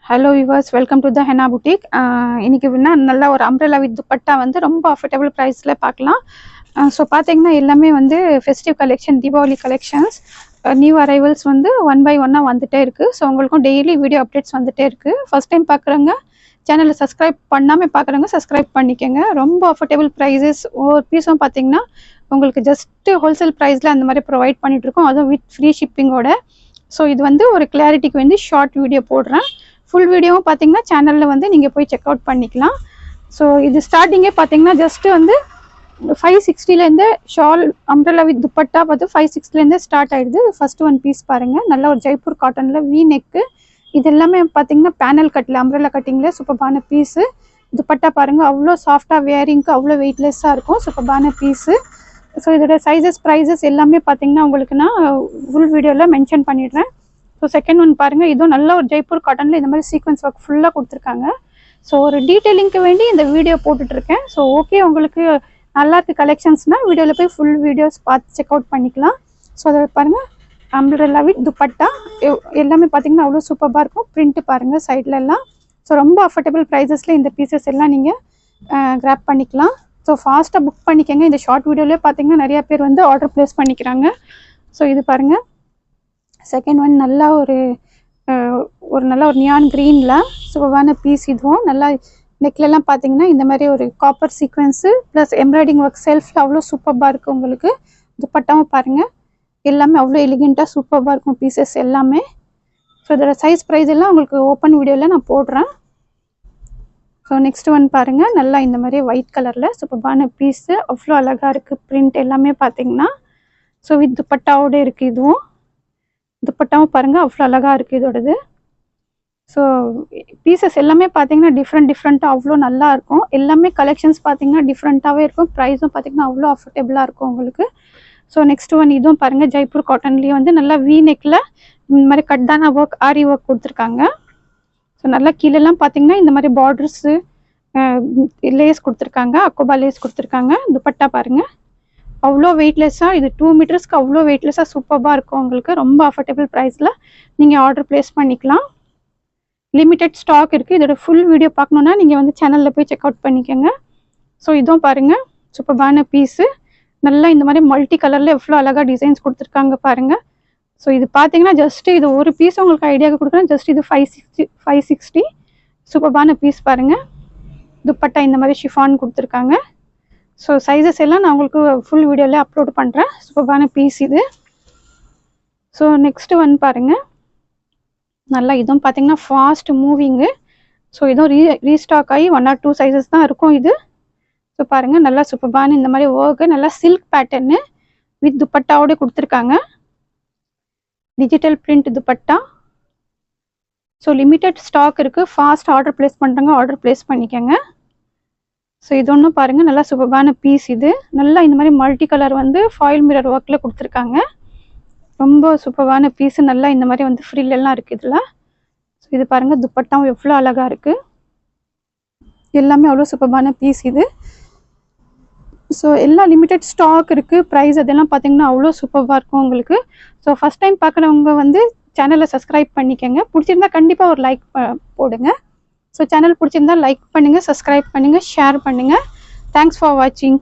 Hello viewers, welcome to the henna boutique. இன்னைக்கு நல்ல ஒரு அம்ப்ரெல்லா வித் துப்பட்டா வந்து ரொம்ப அஃபோர்டபுள் ப்ரைஸில் பார்க்கலாம். ஸோ பார்த்தீங்கன்னா எல்லாமே வந்து festive collection, Deepavali collections, new arrivals வந்து ஒன் பை ஒன்னாக வந்துகிட்டே இருக்குது. ஸோ உங்களுக்கும் டெய்லி வீடியோ அப்டேட்ஸ் வந்துகிட்டே இருக்குது. ஃபஸ்ட் டைம் பார்க்குறவங்க சேனலை சப்ஸ்கிரைப் பண்ணாமல் பார்க்குறவங்க சப்ஸ்கிரைப் பண்ணிக்கோங்க. ரொம்ப அஃபோர்டபுள் ப்ரைஸஸ். ஒவ்வொரு பீஸும் பார்த்தீங்கன்னா உங்களுக்கு ஜஸ்ட்டு ஹோல்சேல் ப்ரைஸில் அந்த மாதிரி ப்ரொவைட் பண்ணிகிட்ருக்கோம், அதுவும் வித் ஃப்ரீ ஷிப்பிங்கோட. ஸோ இது வந்து ஒரு கிளாரிட்டிக்கு வந்து ஷார்ட் வீடியோ போடுறேன். ஃபுல் வீடியோவும் பார்த்தீங்கன்னா சேனலில் வந்து நீங்கள் போய் செக் அவுட் பண்ணிக்கலாம். ஸோ இது ஸ்டார்டிங்கே பார்த்தீங்கன்னா ஜஸ்ட்டு வந்து 560 ஷால் அம்ப்ரெல்லா வித் துப்பட்டா பார்த்து 560 ஸ்டார்ட் ஆகிடுது. ஃபஸ்ட்டு ஒன் பீஸ் பாருங்கள், நல்ல ஒரு ஜெய்ப்பூர் காட்டனில் வி நெக்கு. இது எல்லாமே பார்த்தீங்கன்னா பேனல் கட்டில் அம்ப்ரெல்லா கட்டிங்கில் சூப்பர்பான பீஸு. துப்பட்டா பாருங்கள், அவ்வளோ சாஃப்டாக வேரிங்க்கு அவ்வளோ வெயிட்லெஸ்ஸாக இருக்கும், சூப்பர்பான பீஸு. ஸோ இதோட சைஸஸ் ப்ரைஸஸ் எல்லாமே பார்த்தீங்கன்னா உங்களுக்கு நான் ஃபுல் வீடியோவில் மென்ஷன் பண்ணிடுறேன். ஸோ செகண்ட் ஒன் பாருங்கள், இதுவும் நல்ல ஒரு ஜெய்ப்பூர் காட்டனில் இந்த மாதிரி சீக்வன்ஸ் ஒர்க் ஃபுல்லாக கொடுத்துருக்காங்க. ஸோ ஒரு டீட்டெயிலிங்க்கு வேண்டி இந்த வீடியோ போட்டுட்ருக்கேன். ஸோ ஓகே, உங்களுக்கு நல்லா இருக்குது கலெக்ஷன்ஸ்னால் வீடியோவில் போய் ஃபுல் வீடியோஸ் பார்த்து செக் அவுட் பண்ணிக்கலாம். ஸோ அதை பாருங்கள், அம்ப்ரெல்லா வித் துப்பட்டா எல்லாமே பார்த்தீங்கன்னா அவ்வளோ சூப்பராக இருக்கும். பிரிண்ட்டு பாருங்கள் சைடில் எல்லாம். ஸோ ரொம்ப அஃபோர்டபுள் ப்ரைஸஸில் இந்த பீசஸ் எல்லாம் நீங்கள் கிராப் பண்ணிக்கலாம். ஸோ ஃபாஸ்ட்டாக புக் பண்ணிக்கோங்க. இந்த ஷார்ட் வீடியோலேயே பார்த்தீங்கன்னா நிறையா பேர் வந்து ஆர்டர் ப்ளேஸ் பண்ணிக்கிறாங்க. ஸோ இது பாருங்கள், செகண்ட் ஒன் நல்லா ஒரு நல்ல ஒரு நியான் க்ரீனில் சூப்பரான பீஸ். இதுவும் நல்லா நெக்லெல்லாம் பார்த்தீங்கன்னா இந்த மாதிரி ஒரு copper sequence plus embroidering work செல்ஃபில் அவ்வளோ சூப்பராக இருக்குது. உங்களுக்கு துப்பட்டாவும் பாருங்கள், எல்லாமே அவ்வளோ எலிகெண்ட்டாக சூப்பராக இருக்கும் பீசஸ் எல்லாமே. ஸோ இதோட சைஸ் ப்ரைஸ் எல்லாம் உங்களுக்கு ஓப்பன் வீடியோவில் நான் போடுறேன். ஸோ நெக்ஸ்ட் ஒன் பாருங்கள், நல்லா இந்த மாதிரி ஒயிட் கலரில் சூப்பரான பீஸு, அவ்வளோ அழகாக இருக்குது. பிரிண்ட் எல்லாமே பார்த்தீங்கன்னா ஸோ வித் துப்பட்டாவோடு இருக்குது. இதுவும் துப்பட்டாவும் பாருங்கள் அவ்வளோ அழகாக இருக்குது இதோடது. ஸோ பீசஸ் எல்லாமே பார்த்தீங்கன்னா டிஃப்ரெண்ட்டாக அவ்வளோ நல்லா இருக்கும். எல்லாமே கலெக்ஷன்ஸ் பார்த்தீங்கன்னா டிஃப்ரெண்ட்டாகவே இருக்கும். ப்ரைஸும் பார்த்தீங்கன்னா அவ்வளோ அஃபோர்டபுளாக இருக்கும் உங்களுக்கு. ஸோ நெக்ஸ்ட் ஒன் இதுவும் பாருங்கள், ஜெய்ப்பூர் காட்டன்லேயே வந்து நல்லா வி நெக்கில் இந்த மாதிரி கட்டான ஒர்க், ஆரி ஒர்க் கொடுத்துருக்காங்க. ஸோ நல்லா கீழெல்லாம் பார்த்தீங்கன்னா இந்த மாதிரி பார்டர்ஸு, லேஸ் கொடுத்துருக்காங்க, அக்கோபா லேஸ் கொடுத்துருக்காங்க. துப்பட்டா பாருங்கள் அவ்வளோ வெயிட்லெஸ்ஸாக, இது 2 மீட்டர்ஸ்க்கு அவ்வளோ வெயிட்லெஸ்ஸாக சூப்பராக இருக்கும் உங்களுக்கு. ரொம்ப அஃபோர்டபுள் ப்ரைஸில் நீங்கள் ஆர்டர் ப்ளேஸ் பண்ணிக்கலாம். லிமிட்டட் ஸ்டாக் இருக்குது. இதோட ஃபுல் வீடியோ பார்க்கணுன்னா நீங்கள் வந்து சேனலில் போய் செக் அவுட் பண்ணிக்கோங்க. ஸோ இதுவும் பாருங்கள் சூப்பரான பீஸு, நல்லா இந்த மாதிரி மல்டி கலரில் எவ்வளோ அழகாக டிசைன்ஸ் கொடுத்துருக்காங்க பாருங்கள். ஸோ இது பார்த்தீங்கன்னா ஜஸ்ட்டு இது ஒரு பீஸ் உங்களுக்கு ஐடியாவுக்கு கொடுக்குறேன். ஜஸ்ட் இது 560 சூப்பரான பீஸ் பாருங்கள். துப்பட்டா இந்த மாதிரி ஷிஃபான் கொடுத்துருக்காங்க. ஸோ சைஸஸ் எல்லாம் நான் உங்களுக்கு ஃபுல் வீடியோவில் அப்லோட் பண்ணுறேன். சூப்பரான பீஸ் இது. ஸோ நெக்ஸ்ட்டு ஒன் பாருங்கள், நல்லா இதுவும் பார்த்தீங்கன்னா ஃபாஸ்ட் மூவிங்கு. ஸோ இதுவும் ரீஸ்டாக் ஆகி 1 or 2 சைஸஸ் தான் இருக்கும் இது. ஸோ பாருங்கள், நல்லா சூப்பரான இந்த மாதிரி ஒர்க்கு, நல்லா சில்க் பேட்டர்னு வித் துப்பட்டாவோடு கொடுத்துருக்காங்க. Digital print dupatta. So limited stock இருக்குது. ஃபாஸ்ட் ஆர்டர் ப்ளேஸ் பண்ணுறவங்க ஆர்டர் ப்ளேஸ் பண்ணிக்கோங்க. ஸோ இது ஒன்றும் பாருங்கள், நல்லா சூப்பரான பீஸ் இது. நல்லா இந்த மாதிரி மல்டி கலர் வந்து ஃபாயில் மிரர் ஒர்க்கில் கொடுத்துருக்காங்க. ரொம்ப சூப்பரான பீஸு. நல்லா இந்த மாதிரி வந்து ஃப்ரில்லெல்லாம் இருக்குது இதில். ஸோ இது பாருங்கள், துப்பட்டாவும் எவ்வளோ அழகாக இருக்குது. எல்லாமே அவ்வளோ சூப்பரான பீஸ் இது. ஸோ எல்லாம் லிமிட்டட் ஸ்டாக் இருக்குது. ப்ரைஸ் அதெல்லாம் பார்த்தீங்கன்னா அவ்வளோ சூப்பராக இருக்கும் உங்களுக்கு. ஸோ ஃபஸ்ட் டைம் பார்க்குறவங்க வந்து சேனலை சப்ஸ்கிரைப் பண்ணிக்கோங்க. பிடிச்சிருந்தா கண்டிப்பாக ஒரு லைக் போடுங்க. ஸோ சேனல் பிடிச்சிருந்தா லைக் பண்ணுங்கள், சப்ஸ்கிரைப் பண்ணுங்கள், ஷேர் பண்ணுங்கள். தேங்க்ஸ் ஃபார் வாட்சிங்.